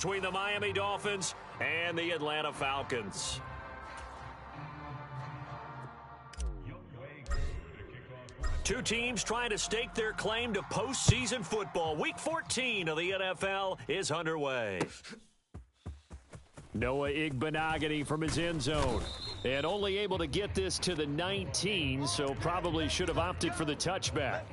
between the Miami Dolphins and the Atlanta Falcons. Two teams trying to stake their claim to postseason football. Week 14 of the NFL is underway. Noah Igbenogany from his end zone. And only able to get this to the 19, so probably should have opted for the touchback.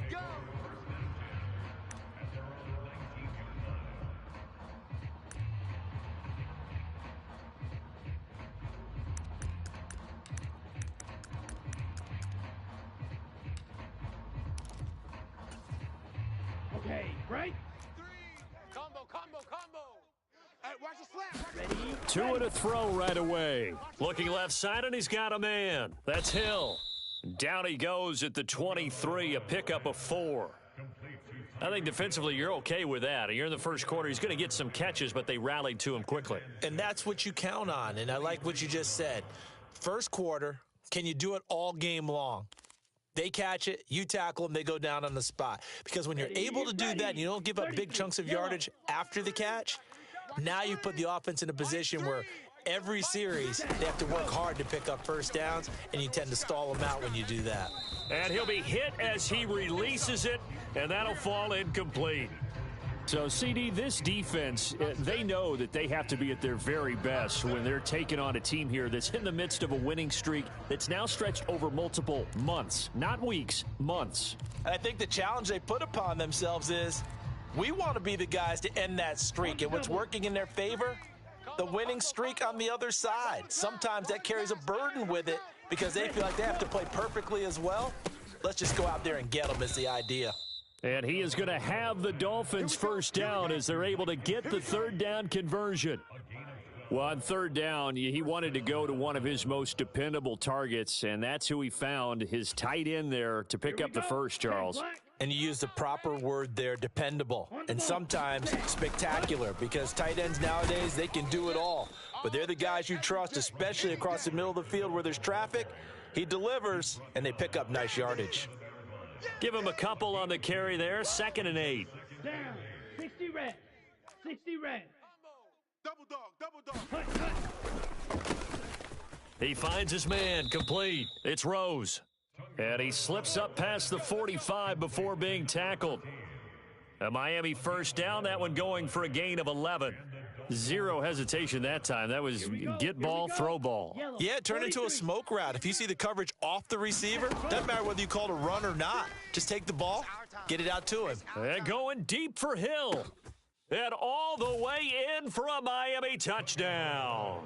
Okay, right? Combo. Hey, watch the slap. Ready? Two and a throw right away. Looking left side, and he's got a man. That's Hill. Down he goes at the 23, a pickup of 4. I think defensively you're okay with that. You're in the first quarter. He's going to get some catches, but they rallied to him quickly. And that's what you count on, and I like what you just said. First quarter, can you do it all game long? They catch it, you tackle them, they go down on the spot. Because when you're able to do that and you don't give up big chunks of yardage after the catch, now you put the offense in a position where every series they have to work hard to pick up first downs, and you tend to stall them out when you do that. And he'll be hit as he releases it, and that'll fall incomplete. So, CD, this defense, they know that they have to be at their very best when they're taking on a team here that's in the midst of a winning streak that's now stretched over multiple months, not weeks, months. And I think the challenge they put upon themselves is we want to be the guys to end that streak. And what's working in their favor? The winning streak on the other side. Sometimes that carries a burden with it because they feel like they have to play perfectly as well. Let's just go out there and get them is the idea. And he is going to have the Dolphins first down as they're able to get the third down conversion. Well, on third down, he wanted to go to one of his most dependable targets, and that's who he found, his tight end there to pick up the first, Charles. And you use the proper word there, dependable, and sometimes spectacular, because tight ends nowadays, they can do it all. But they're the guys you trust, especially across the middle of the field where there's traffic. He delivers, and they pick up nice yardage. Give him a couple on the carry there, 2nd and 8. Down. 60 red. 60 red. Double dog. He finds his man, complete. It's Rose. And he slips up past the 45 before being tackled. A Miami first down, that one going for a gain of 11. Zero hesitation that time. That was get ball, throw ball. Yeah, turn into a smoke route. If you see the coverage off the receiver, doesn't matter whether you call it a run or not. Just take the ball, get it out to him. And going deep for Hill. And all the way in for a Miami touchdown.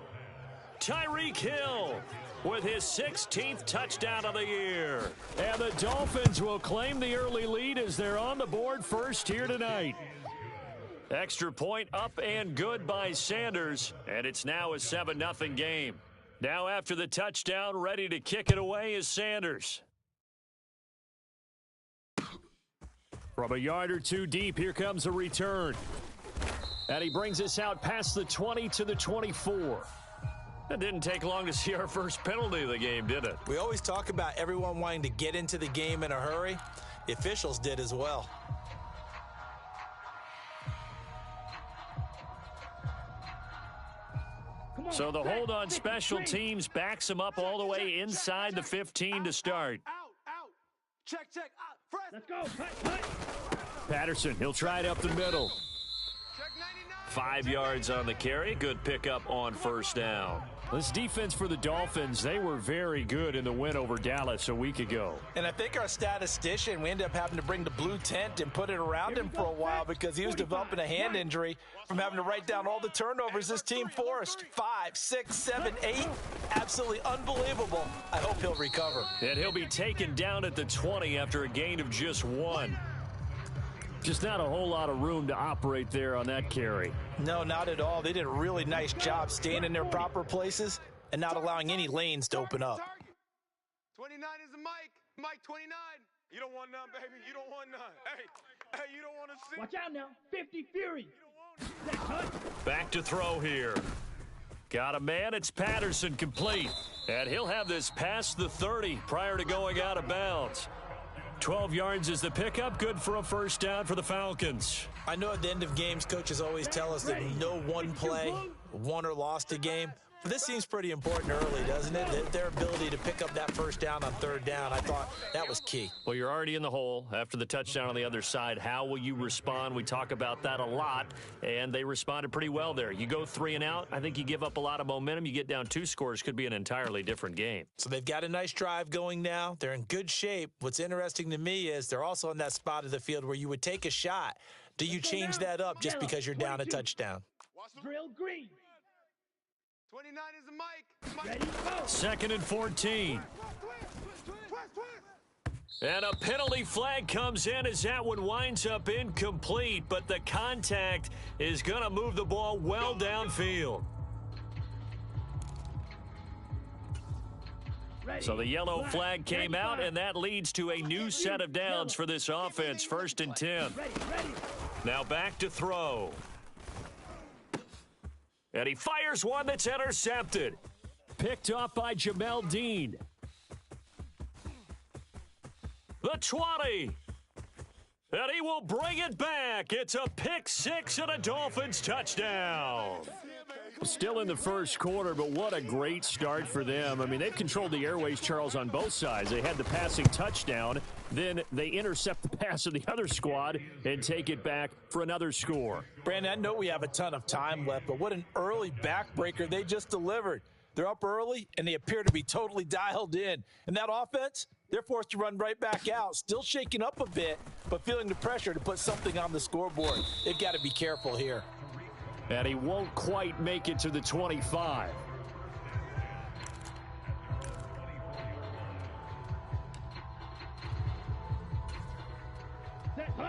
Tyreek Hill with his 16th touchdown of the year. And the Dolphins will claim the early lead as they're on the board first here tonight. Extra point up and good by Sanders, and it's now a 7-0 game. Now after the touchdown, ready to kick it away is Sanders. From a yard or two deep, here comes a return. And he brings us out past the 20 to the 24. It didn't take long to see our first penalty of the game, did it? We always talk about everyone wanting to get into the game in a hurry. The officials did as well. So the hold on special teams backs him up all the way inside the 15 to start. Out. Check. Fresh. Let's go. Cut. Patterson, he'll try it up the middle. Check 99. 5 yards on the carry. Good pickup on first down. This defense for the Dolphins, they were very good in the win over Dallas a week ago. And I think our statistician, we ended up having to bring the blue tent and put it around him for a while because he was developing a hand injury from having to write down all the turnovers this team forced. 5, 6, 7, 8. Absolutely unbelievable. I hope he'll recover. And he'll be taken down at the 20 after a gain of just 1. Just not a whole lot of room to operate there on that carry. No, not at all. They did a really nice job staying in their proper places and not allowing any lanes to open up. 29 is the Mike. Mike 29. You don't want none, baby. You don't want none. Hey, you don't want to see. Watch out now. 50 Fury. Back to throw here. Got a man. It's Patterson complete. And he'll have this past the 30 prior to going out of bounds. 12 yards is the pickup. Good for a first down for the Falcons. I know at the end of games, coaches always tell us that no one play won or lost a game. But this seems pretty important early, doesn't it? Their ability to pick up that first down on third down, I thought that was key. Well, you're already in the hole after the touchdown on the other side. How will you respond? We talk about that a lot, and they responded pretty well there. You go 3 and out, I think you give up a lot of momentum. You get down 2 scores, could be an entirely different game. So they've got a nice drive going now. They're in good shape. What's interesting to me is they're also in that spot of the field where you would take a shot. Do you change that up just because you're down a touchdown? Drill green. 29 is the mic. Ready, go. 2nd and 14. And a penalty flag comes in as that one winds up incomplete, but the contact is going to move the ball well downfield. So the yellow flag came out, and that leads to a new set of downs for this offense. 1st and 10. Now back to throw. And he fires one that's intercepted. Picked off by Jamel Dean. The 20. And he will bring it back. It's a pick 6 and a Dolphins touchdown. Still in the first quarter, but what a great start for them. I mean, they've controlled the airways, Charles, on both sides. They had the passing touchdown. Then they intercept the pass of the other squad and take it back for another score. Brandon, I know we have a ton of time left, but what an early backbreaker they just delivered. They're up early, and they appear to be totally dialed in. And that offense, they're forced to run right back out, still shaking up a bit, but feeling the pressure to put something on the scoreboard. They've got to be careful here. And he won't quite make it to the 25.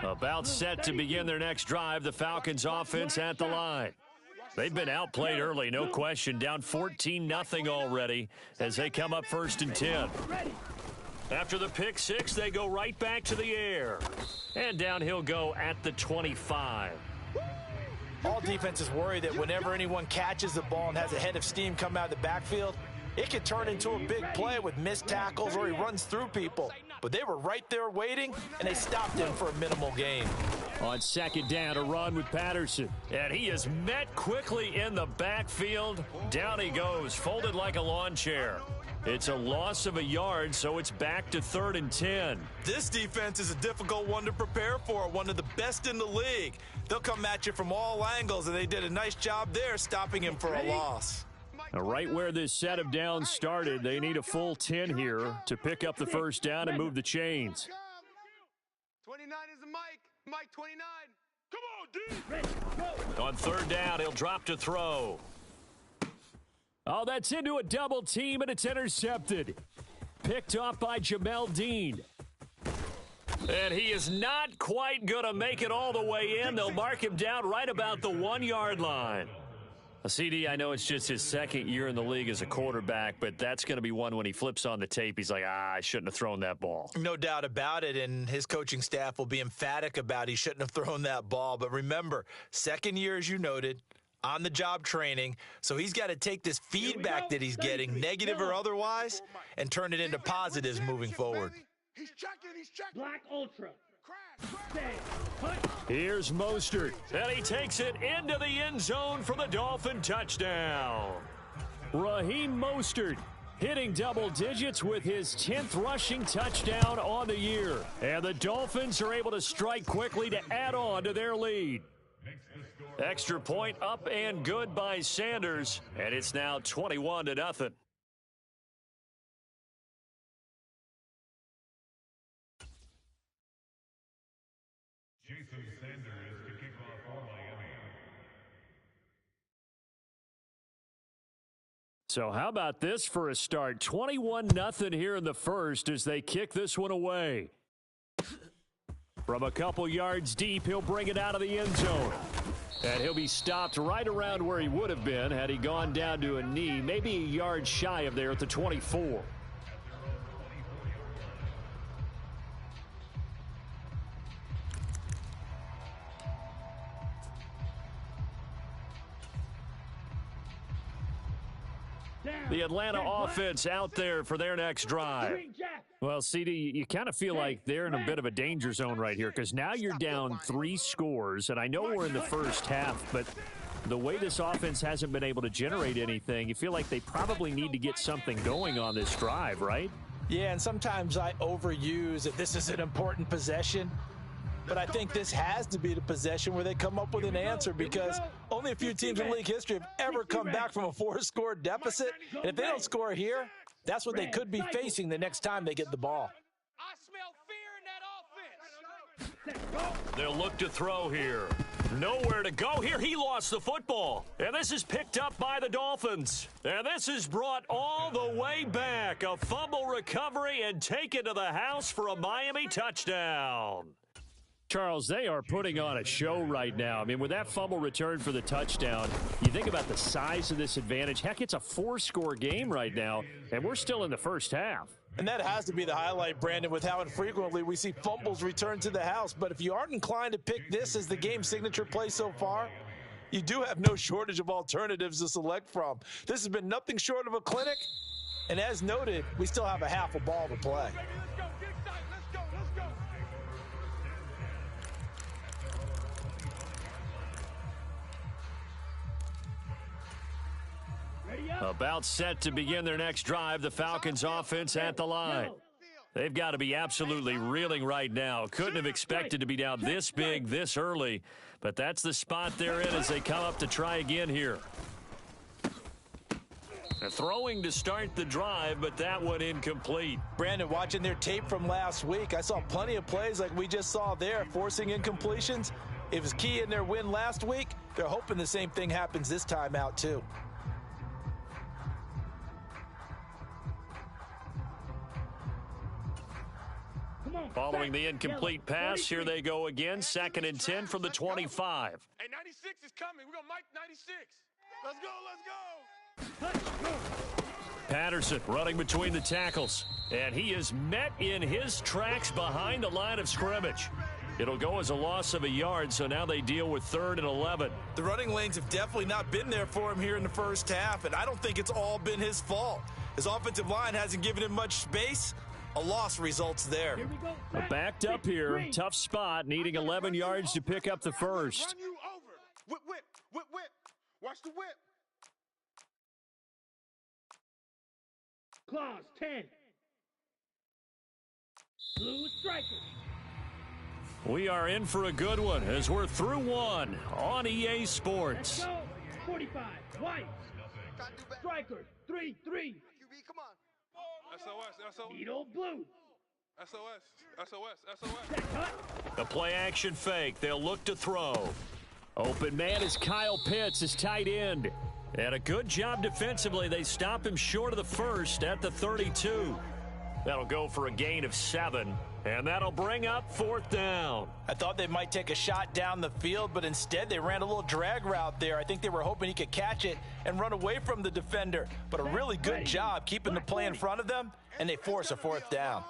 About set to begin their next drive, the Falcons offense at the line. They've been outplayed early, no question. Down 14-0 already as they come up 1st and 10. After the pick 6, they go right back to the air. And down he'll go at the 25. All defenses worry that whenever anyone catches the ball and has a head of steam come out of the backfield, it could turn into a big play with missed tackles or he runs through people. But they were right there waiting, and they stopped him for a minimal gain. On 2nd down, a run with Patterson. And he is met quickly in the backfield. Down he goes, folded like a lawn chair. It's a loss of a yard, so it's back to 3rd and 10. This defense is a difficult one to prepare for, one of the best in the league. They'll come at you from all angles, and they did a nice job there stopping him for a loss. Now, right where this set of downs started, they need a full 10 here to pick up the first down and move the chains. 29 is the mic. Mike 29. Come on, D. On 3rd down, he'll drop to throw. Oh, that's into a double team, and it's intercepted. Picked off by Jamel Dean. And he is not quite going to make it all the way in. They'll mark him down right about the 1-yard line. CD, I know it's just his 2nd year in the league as a quarterback, but that's going to be one when he flips on the tape. He's like, I shouldn't have thrown that ball. No doubt about it, and his coaching staff will be emphatic about he shouldn't have thrown that ball. But remember, 2nd year, as you noted, on-the-job training, so he's got to take this feedback that he's getting, negative or otherwise, and turn it into positives moving forward. He's checking. Black Ultra. Here's Mostert, and he takes it into the end zone for the Dolphin touchdown. Raheem Mostert hitting double digits with his 10th rushing touchdown on the year. And the Dolphins are able to strike quickly to add on to their lead. Extra point up and good by Sanders, and it's now 21-0. So how about this for a start? 21-0 here in the first as they kick this one away. From a couple yards deep, he'll bring it out of the end zone. And he'll be stopped right around where he would have been had he gone down to a knee, maybe a yard shy of there at the 24. The Atlanta offense out there for their next drive. Well, CD, you kind of feel like they're in a bit of a danger zone right here because now you're down 3 scores, and I know we're in the first half, but the way this offense hasn't been able to generate anything, you feel like they probably need to get something going on this drive, right? Yeah, and sometimes I overuse that this is an important possession, but I think this has to be the possession where they come up with an answer because only a few teams in league history have ever come back from a 4-score deficit, and if they don't score here, that's what they could be facing the next time they get the ball. I smell fear in that offense. They'll look to throw here. Nowhere to go here. He lost the football. And this is picked up by the Dolphins. And this is brought all the way back. A fumble recovery and taken to the house for a Miami touchdown. Charles, they are putting on a show right now. I mean, with that fumble return for the touchdown, you think about the size of this advantage. Heck, it's a 4-score game right now, and we're still in the first half. And that has to be the highlight, Brandon, with how infrequently we see fumbles return to the house. But if you aren't inclined to pick this as the game signature play so far, you do have no shortage of alternatives to select from. This has been nothing short of a clinic. And as noted, we still have a half a ball to play. About set to begin their next drive, the Falcons offense at the line. They've got to be absolutely reeling right now. Couldn't have expected to be down this big, this early, but that's the spot they're in as they come up to try again here. Throwing to start the drive, but that one incomplete. Brandon, watching their tape from last week, I saw plenty of plays like we just saw there, forcing incompletions. It was key in their win last week. They're hoping the same thing happens this time out, too. Following the incomplete pass, here they go again. 2nd and 10 from the 25. Hey, 96 is coming. We're going to mic 96. Let's go. Patterson running between the tackles. And he is met in his tracks behind the line of scrimmage. It'll go as a loss of a yard, so now they deal with 3rd and 11. The running lanes have definitely not been there for him here in the first half, and I don't think it's all been his fault. His offensive line hasn't given him much space. A loss results there. Backed up here, tough spot, needing 11 yards to pick up the first. Run you over. Whip. Watch the whip. Claws 10. Blue strikers. We are in for a good one as we're through one on EA Sports. Let's go. 45. White. Strikers 3-3. QB, come on. SOS. Needle blue. SOS. Set cut. The play action fake. They'll look to throw. Open man is Kyle Pitts, his tight end. And a good job defensively. They stop him short of the first at the 32. That'll go for a gain of 7. And that'll bring up 4th down. I thought they might take a shot down the field, but instead they ran a little drag route there. I think they were hoping he could catch it and run away from the defender. But a really good job keeping the play in front of them, and they force a 4th down.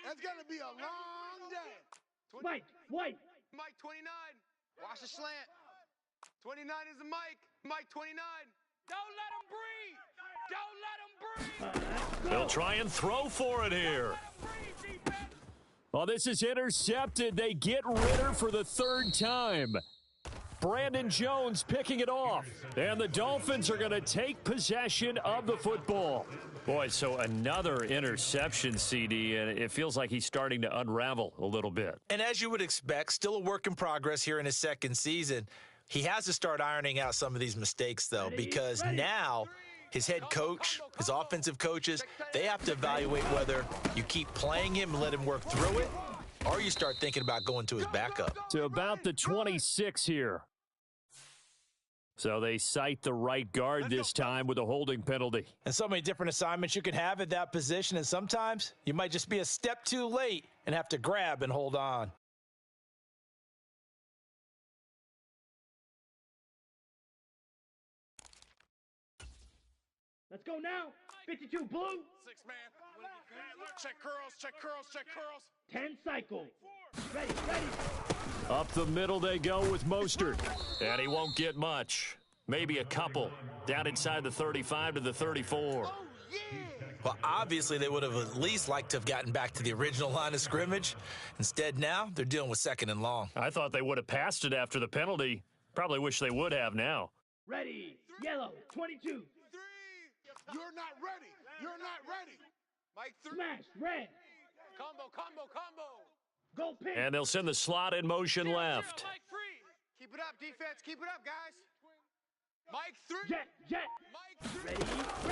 That's going to be a long day. White. Mike 29. Watch the slant. 29 is the Mike. Mike 29. Don't let him breathe. They'll try and throw for it here. Well, this is intercepted. They get Ritter for the 3rd time. Brandon Jones picking it off. And the Dolphins are going to take possession of the football. Boy, so another interception, CD, and it feels like he's starting to unravel a little bit. And as you would expect, still a work in progress here in his 2nd season. He has to start ironing out some of these mistakes, though, because now his head coach, his offensive coaches, they have to evaluate whether you keep playing him and let him work through it, or you start thinking about going to his backup. To about the 26 here. So they cite the right guard this time with a holding penalty. And so many different assignments you can have at that position, and sometimes you might just be a step too late and have to grab and hold on. Let's go now. 52 blue. 6 man. Check curls. 10 cycle. Ready. Up the middle they go with Mostert. And he won't get much. Maybe a couple. Down inside the 35 to the 34. Oh, yeah. Well, obviously they would have at least liked to have gotten back to the original line of scrimmage. Instead, now they're dealing with 2nd and long. I thought they would have passed it after the penalty. Probably wish they would have now. Ready. Yellow. 22. 3. You're not ready. You're not ready. Mike 3. Smash. Red. Combo. Go pink. And they'll send the slot in motion left. Mike free. Keep it up, defense. Keep it up, guys. Mike 3. Jet. Mike 3. Ready.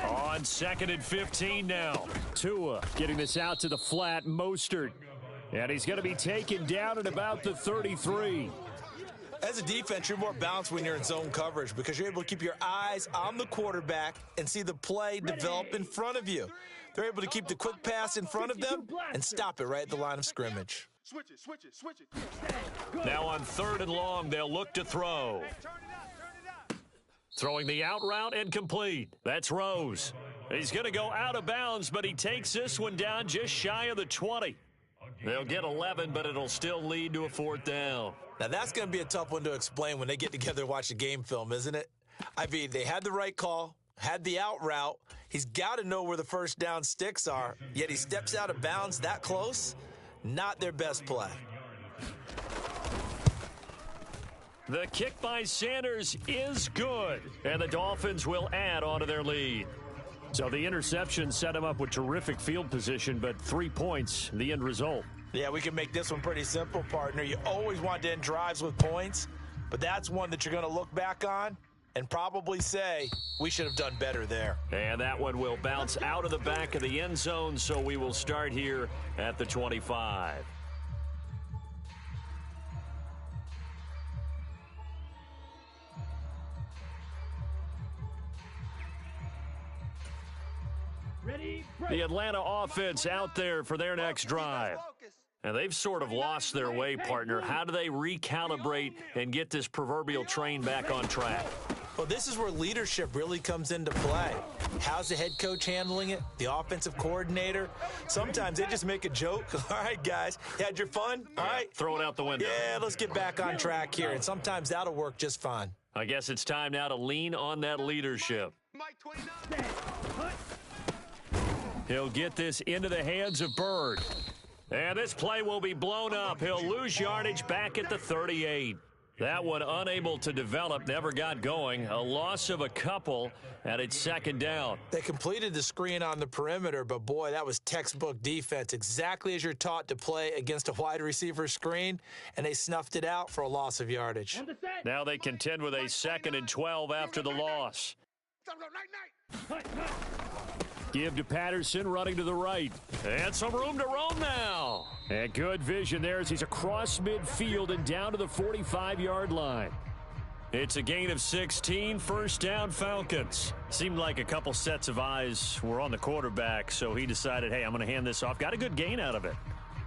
On 2nd and 15 now. Tua getting this out to the flat. Mostert. And he's going to be taken down at about the 33. As a defense, you're more balanced when you're in zone coverage because you're able to keep your eyes on the quarterback and see the play develop in front of you. They're able to keep the quick pass in front of them and stop it right at the line of scrimmage. Switch it. Now on 3rd and long, they'll look to throw. Turn it up. Throwing the out route and complete. That's Rose. He's going to go out of bounds, but he takes this one down just shy of the 20. They'll get 11, but it'll still lead to a 4th down. Now, that's going to be a tough one to explain when they get together and watch the game film, isn't it? I mean, they had the right call, had the out route. He's got to know where the first down sticks are, yet he steps out of bounds that close. Not their best play. The kick by Sanders is good, and the Dolphins will add on to their lead. So the interception set him up with terrific field position, but 3 points, the end result. Yeah, we can make this one pretty simple, partner. You always want to end drives with points, but that's one that you're going to look back on and probably say, we should have done better there. And that one will bounce out of the back of the end zone, so we will start here at the 25. Ready. Break. The Atlanta offense out there for their next drive. And they've sort of lost their way, partner. How do they recalibrate and get this proverbial train back on track? Well, this is where leadership really comes into play. How's the head coach handling it? The offensive coordinator? Sometimes they just make a joke. All right, guys, you had your fun? All right. Throw it out the window. Yeah, let's get back on track here. And sometimes that'll work just fine. I guess it's time now to lean on that leadership. Mike 29. He'll get this into the hands of Bird. And this play will be blown up. He'll lose yardage back at the 38. That one unable to develop, never got going. A loss of a couple, and it's 2nd down. They completed the screen on the perimeter, but boy, that was textbook defense. Exactly as you're taught to play against a wide receiver screen, and they snuffed it out for a loss of yardage. Now they contend with a 2nd and 12 after the loss. Give to Patterson, running to the right. And some room to roam now. And good vision there as he's across midfield and down to the 45-yard line. It's a gain of 16, 1st down Falcons. Seemed like a couple sets of eyes were on the quarterback, so he decided, hey, I'm going to hand this off. Got a good gain out of it.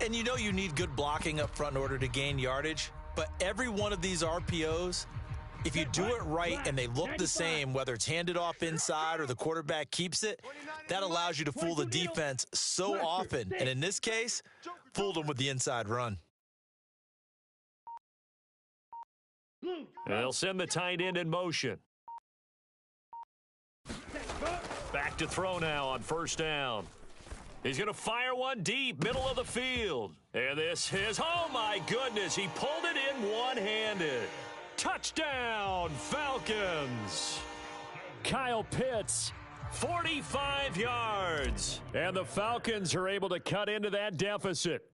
And you know you need good blocking up front in order to gain yardage, but every one of these RPOs, if you do it right and they look the same, whether it's handed off inside or the quarterback keeps it, that allows you to fool the defense so often. And in this case, fooled them with the inside run. And they'll send the tight end in motion. Back to throw now on 1st down. He's going to fire one deep, middle of the field. And this is, oh my goodness, he pulled it in one-handed. Touchdown, Falcons. Kyle Pitts, 45 yards. And the Falcons are able to cut into that deficit.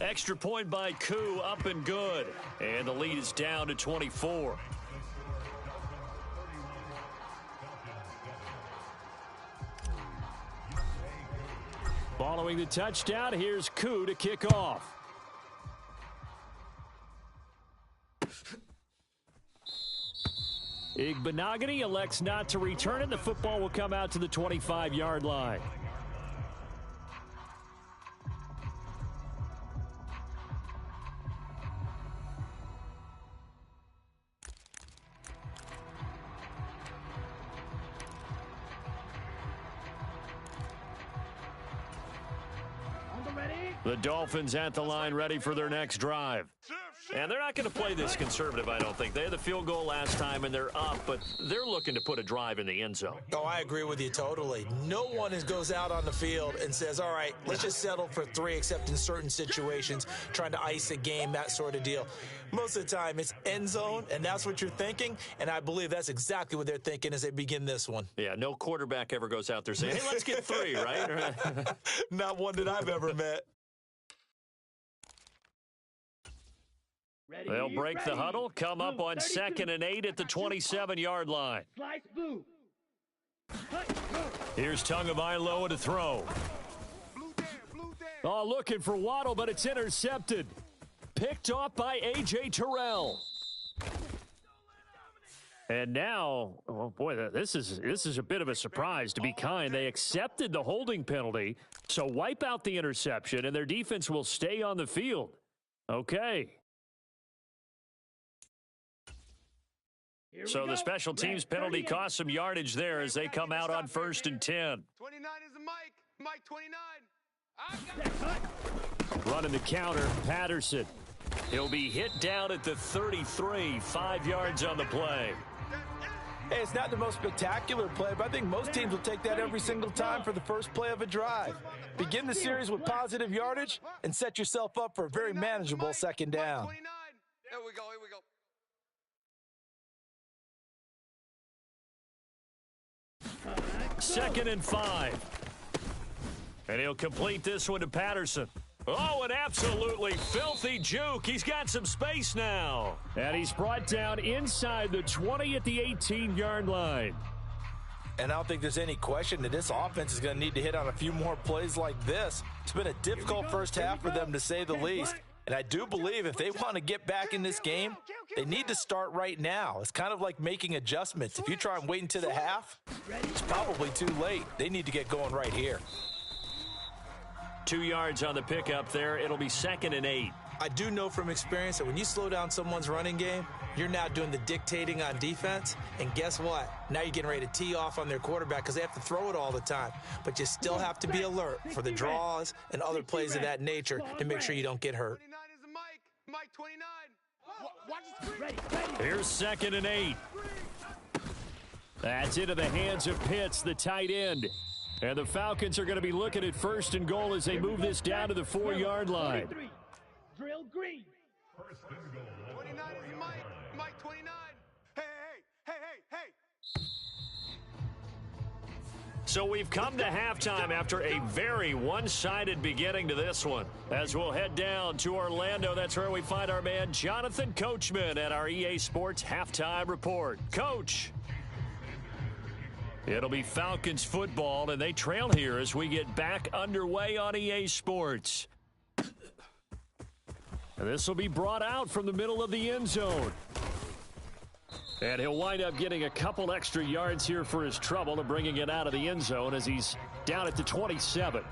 Extra point by Koo, up and good. And the lead is down to 24. Following the touchdown, here's Koo to kick off. Igbenogany elects not to return it. The football will come out to the 25-yard line. The Dolphins at the line, ready for their next drive. And they're not going to play this conservative, I don't think. They had the field goal last time, and they're up, but they're looking to put a drive in the end zone. Oh, I agree with you totally. No one goes out on the field and says, all right, let's just settle for 3, except in certain situations, trying to ice a game, that sort of deal. Most of the time, it's end zone, and that's what you're thinking, and I believe that's exactly what they're thinking as they begin this one. Yeah, no quarterback ever goes out there saying, hey, let's get 3, right? Not one that I've ever met. They'll break the huddle, come up on 2nd and 8 at the 27-yard line. Slice blue. Here's Tagovailoa to throw. Oh, looking for Waddle, but it's intercepted. Picked off by A.J. Terrell. And now, oh boy, this is a bit of a surprise, to be kind. They accepted the holding penalty, so wipe out the interception, and their defense will stay on the field. Okay. So the special teams penalty cost some yardage there as they come out on 1st and 10. 29 is a Mike. Mike 29. Running the counter, Patterson. He'll be hit down at the 33, 5 yards on the play. Hey, it's not the most spectacular play, but I think most teams will take that every single time for the first play of a drive. Begin the series with positive yardage and set yourself up for a very manageable 2nd down. Here we go, here we go. Second and 5. And he'll complete this one to Patterson. Oh, an absolutely filthy juke. He's got some space now. And he's brought down inside the 20 at the 18-yard line. And I don't think there's any question that this offense is going to need to hit on a few more plays like this. It's been a difficult first half for them, to say the least. And I do believe if they want to get back in this game, they need to start right now. It's kind of like making adjustments. If you try and wait until the half, it's probably too late. They need to get going right here. 2 yards on the pickup there. It'll be 2nd and 8. I do know from experience that when you slow down someone's running game, you're now doing the dictating on defense. And guess what? Now you're getting ready to tee off on their quarterback because they have to throw it all the time. But you still have to be alert for the draws and other plays of that nature to make sure you don't get hurt. 29 is a Mike. Mike 29. Watch the screen. Here's 2nd and 8. That's into the hands of Pitts, the tight end. And the Falcons are going to be looking at 1st and goal as they move this down to the 4-yard line. Drill green. 29 is a Mike. Mike 29. Hey. So we've come to halftime after a very one-sided beginning to this one. As we'll head down to Orlando, that's where we find our man Jonathan Coachman at our EA Sports Halftime Report. Coach. It'll be Falcons football, and they trail here as we get back underway on EA Sports. And this will be brought out from the middle of the end zone. And he'll wind up getting a couple extra yards here for his trouble and bringing it out of the end zone as he's down at the 27.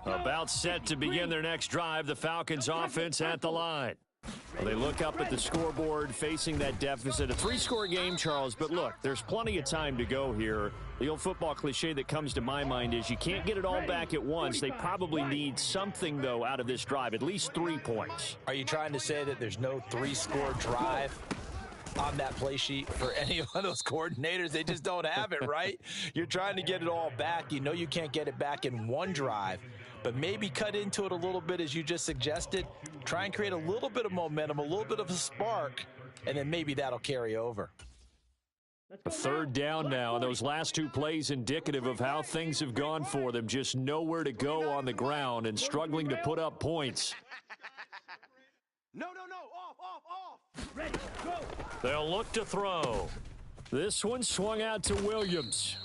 About set to begin their next drive, the Falcons offense at the line. Well, they look up at the scoreboard facing that deficit. A 3-score game, Charles, but look, there's plenty of time to go here. The old football cliche that comes to my mind is you can't get it all back at once. They probably need something, though, out of this drive, at least 3 points. Are you trying to say that there's no 3-score drive on that play sheet for any one of those coordinators? They just don't have it, right? You're trying to get it all back. You know you can't get it back in one drive. But maybe cut into it a little bit, as you just suggested. Try and create a little bit of momentum, a little bit of a spark, and then maybe that'll carry over. A 3rd down now, and those last 2 plays indicative of how things have gone for them. Just nowhere to go on the ground and struggling to put up points. No. Off. Ready, go. They'll look to throw. This one swung out to Williams.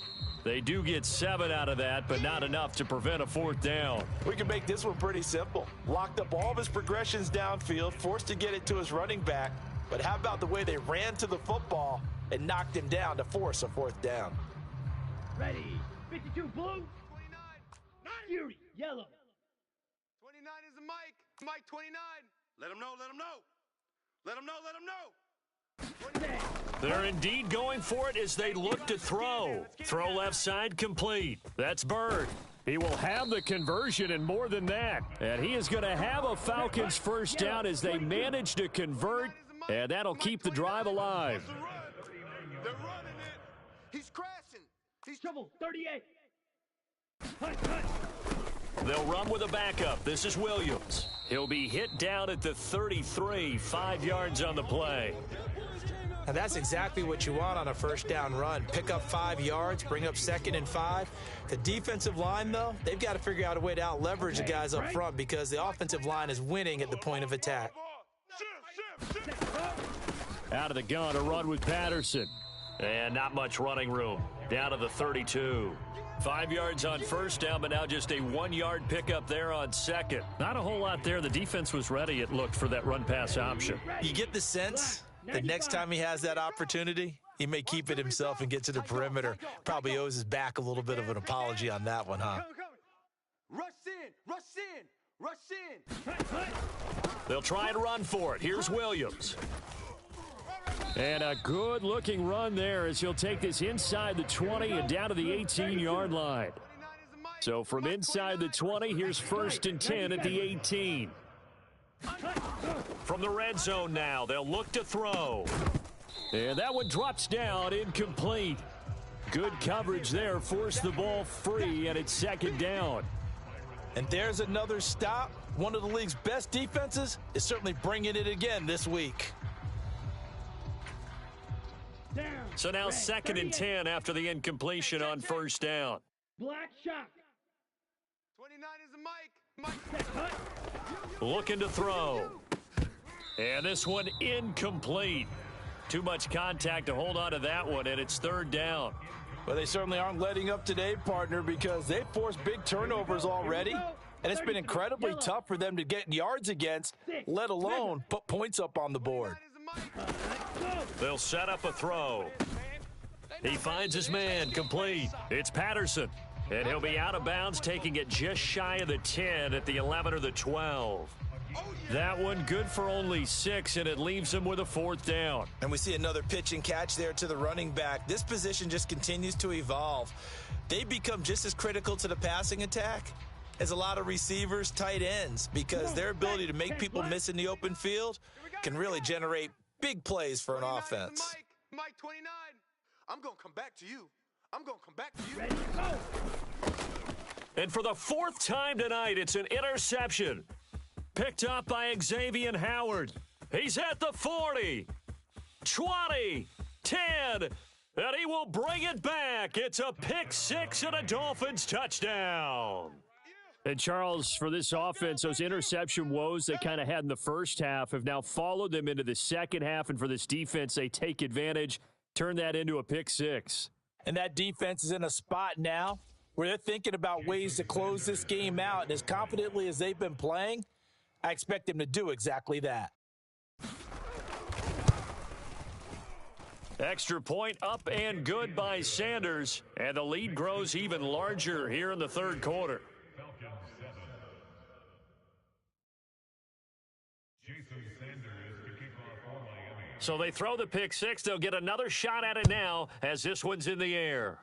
They do get 7 out of that, but not enough to prevent a 4th down. We can make this one pretty simple. Locked up all of his progressions downfield, forced to get it to his running back. But how about the way they ran to the football and knocked him down to force a 4th down? Ready. 52 blue. 29. Fury yellow. 29 is a Mike. Mike 29. Let him know. They're indeed going for it as they look to throw. Throw left side complete. That's Bird. He will have the conversion and more than that. And he is going to have a Falcons first down as they manage to convert, and that'll keep the drive alive. They're running it. He's crashing. He's Trouble, 38. They'll run with a backup. This is Williams. He'll be hit down at the 33, 5 yards on the play. And that's exactly what you want on a first down run. Pick up 5 yards, bring up 2nd and 5. The defensive line, though, they've got to figure out a way to out-leverage the guys up front because the offensive line is winning at the point of attack. Out of the gun, a run with Patterson. And not much running room. Down to the 32. 5 yards on first down, but now just a 1 yard pickup there on second. Not a whole lot there. The defense was ready, it looked, for that run-pass option. You get the sense that next time he has that opportunity, he may keep it himself and get to the perimeter. Probably owes his back a little bit of an apology on that one, huh? rush in, rush in, rush in. They'll try and run for it. Here's Williams. And a good-looking run there as he'll take this inside the 20 and down to the 18-yard line. So from inside the 20, here's 1st and 10 at the 18. From the red zone now, they'll look to throw. And that one drops down, incomplete. Good coverage there, forced the ball free, and it's 2nd down. And there's another stop. One of the league's best defenses is certainly bringing it again this week. So now 2nd and 10 after the incompletion on first down. Black shot. 29 is the Mike. Looking to throw. And this one incomplete. Too much contact to hold on to that one, and it's 3rd down. Well, they certainly aren't letting up today, partner, because they've forced big turnovers already, and it's been incredibly tough for them to get yards against, let alone put points up on the board. They'll set up a throw. He finds his man, complete. It's Patterson, and he'll be out of bounds, taking it just shy of the 10 at the 11 or the 12. That one good for only 6, and it leaves him with a 4th down. And we see another pitch and catch there to the running back. This position just continues to evolve. They become just as critical to the passing attack as a lot of receivers, tight ends, because their ability to make people miss in the open field can really generate big plays for an offense. Mike 29. I'm going to come back to you. I'm going to come back to you. And for the 4th time tonight, it's an interception. Picked up by Xavier Howard. He's at the 40, 20, 10, and he will bring it back. It's a pick 6 and a Dolphins touchdown. And Charles, for this offense, those interception woes they kind of had in the first half have now followed them into the second half. And for this defense, they take advantage, turn that into a pick 6. And that defense is in a spot now where they're thinking about ways to close this game out. And as confidently as they've been playing, I expect them to do exactly that. Extra point up and good by Sanders. And the lead grows even larger here in the 3rd quarter. So they throw the pick 6. They'll get another shot at it now as this one's in the air.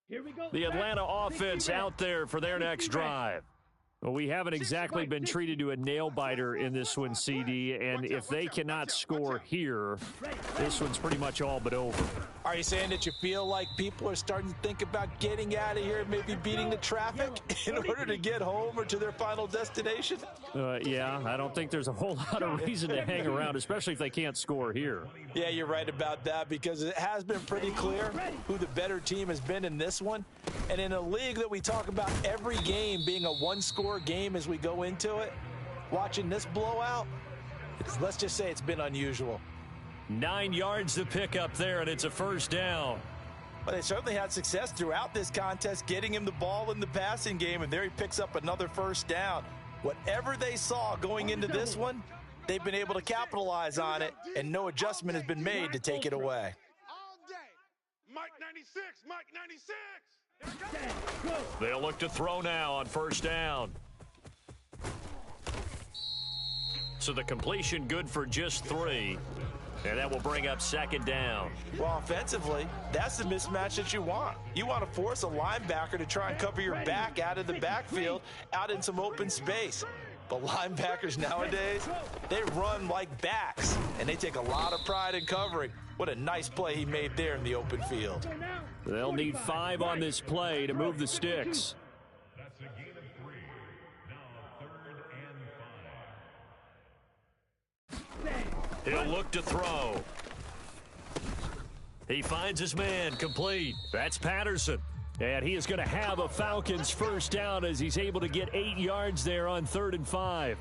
Here we go. The Atlanta offense out there for their next drive. Well, we haven't exactly been treated to a nail-biter in this one, CD, and if they cannot score here, this one's pretty much all but over. Are you saying that you feel like people are starting to think about getting out of here, maybe beating the traffic in order to get home or to their final destination? Yeah, I don't think there's a whole lot of reason to hang around, especially if they can't score here. Yeah, you're right about that because it has been pretty clear who the better team has been in this one. And in a league that we talk about every game being a one-score game as we go into it, watching this blowout, let's just say it's been unusual. 9 yards to pick up there, and it's a first down. Well, they certainly had success throughout this contest, getting him the ball in the passing game, and there he picks up another first down. Whatever they saw going into this one, they've been able to capitalize on it, and no adjustment has been made to take it away. All day. Mike 96, Mike 96. They'll look to throw now on first down. So the completion good for just 3. And that will bring up second down. Well, offensively, that's the mismatch that you want. You want to force a linebacker to try and cover your back out of the backfield, out in some open space. But linebackers nowadays, they run like backs, and they take a lot of pride in covering. What a nice play he made there in the open field. They'll need 5 on this play to move the sticks. That's a gain of 3. Now 3rd and 5. He'll look to throw. He finds his man, complete. That's Patterson. And he is going to have a Falcons first down as he's able to get 8 yards there on 3rd and 5.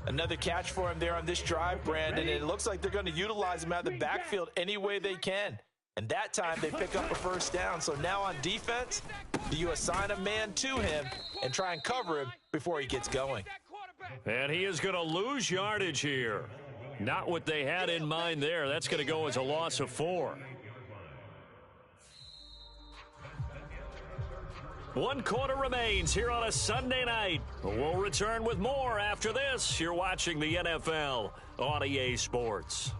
Another catch for him there on this drive, Brandon, and it looks like they're going to utilize him out of the backfield any way they can. And that time they pick up a first down. So now on defense, do you assign a man to him and try and cover him before he gets going? And he is going to lose yardage here. Not what they had in mind there. That's going to go as a loss of 4. 1 quarter remains here on a Sunday night. We'll return with more after this. You're watching the NFL on EA Sports.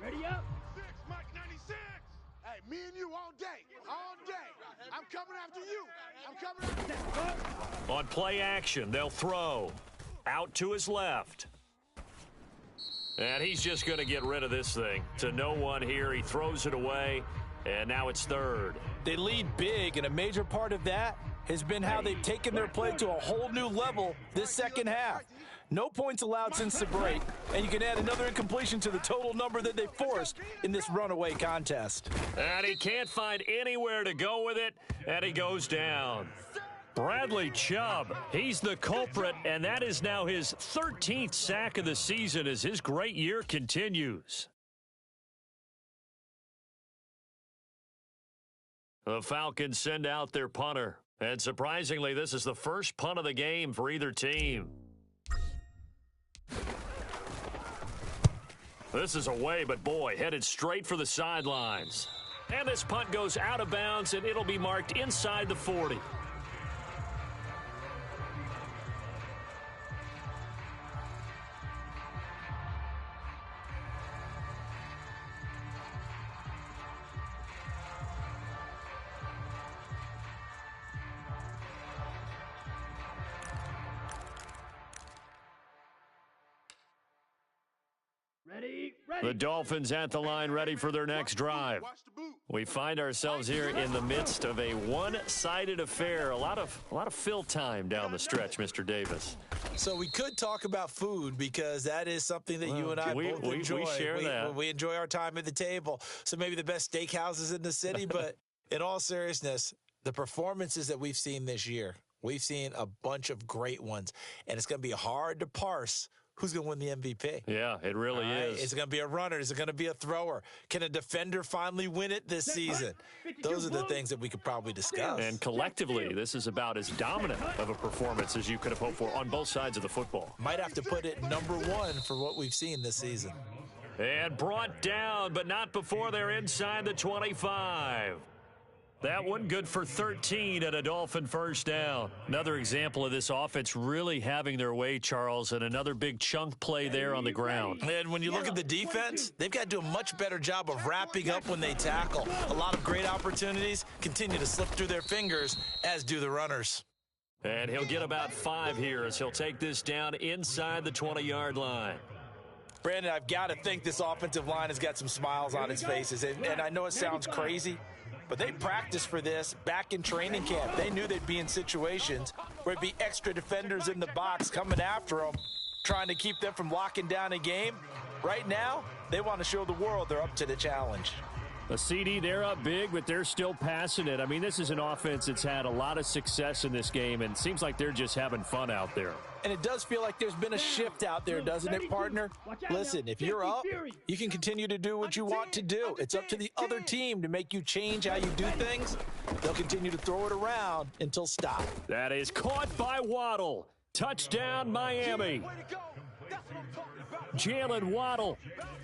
Ready up. Mike 96. Hey, me and you all day. All day. I'm coming after you. I'm coming after you. On play action, they'll throw. Out to his left. And he's just going to get rid of this thing. To no one here. He throws it away. And now it's 3rd. They lead big, and a major part of that has been how they've taken their play to a whole new level this second half. No points allowed since the break, and you can add another incompletion to the total number that they forced in this runaway contest. And he can't find anywhere to go with it, and he goes down. Bradley Chubb, he's the culprit, and that is now his 13th sack of the season as his great year continues. The Falcons send out their punter, and surprisingly, this is the first punt of the game for either team. This is away, but boy, headed straight for the sidelines. And this punt goes out of bounds, and it'll be marked inside the 40. Ready. The Dolphins at the line, ready for their next drive. We find ourselves here in the midst of a one-sided affair. A lot of fill time down the stretch, Mr. Davis. So we could talk about food because that is something that you and I both enjoy. We share that. We enjoy our time at the table. So maybe the best steakhouses in the city, but in all seriousness, the performances that we've seen this year, we've seen a bunch of great ones, and it's going to be hard to parse who's going to win the MVP. Yeah, it really is. Is it going to be a runner? Is it going to be a thrower? Can a defender finally win it this season? Those are the things that we could probably discuss. And collectively, this is about as dominant of a performance as you could have hoped for on both sides of the football. Might have to put it number 1 for what we've seen this season. And brought down, but not before they're inside the 25. That one good for 13 and a Dolphin first down. Another example of this offense really having their way, Charles, and another big chunk play there on the ground. And when you look at the defense, they've got to do a much better job of wrapping up when they tackle. A lot of great opportunities continue to slip through their fingers, as do the runners. And he'll get about 5 here as he'll take this down inside the 20-yard line. Brandon, I've got to think this offensive line has got some smiles on its faces. And I know it sounds crazy, but they practiced for this back in training camp. They knew they'd be in situations where it'd be extra defenders in the box coming after them, trying to keep them from locking down a game. Right now, they want to show the world they're up to the challenge. A CD, they're up big, but they're still passing it. I mean, this is an offense that's had a lot of success in this game, and it seems like they're just having fun out there. And it does feel like there's been a shift out there, doesn't it, partner? Listen, if you're up, you can continue to do what you want to do. It's up to the other team to make you change how you do things. They'll continue to throw it around until stop. That is caught by Waddle. Touchdown, Miami. Jalen Waddle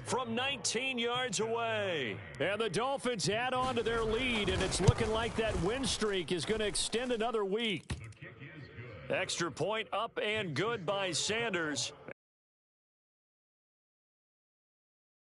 from 19 yards away. And the Dolphins add on to their lead, and it's looking like that win streak is going to extend another week. Extra point up and good by Sanders.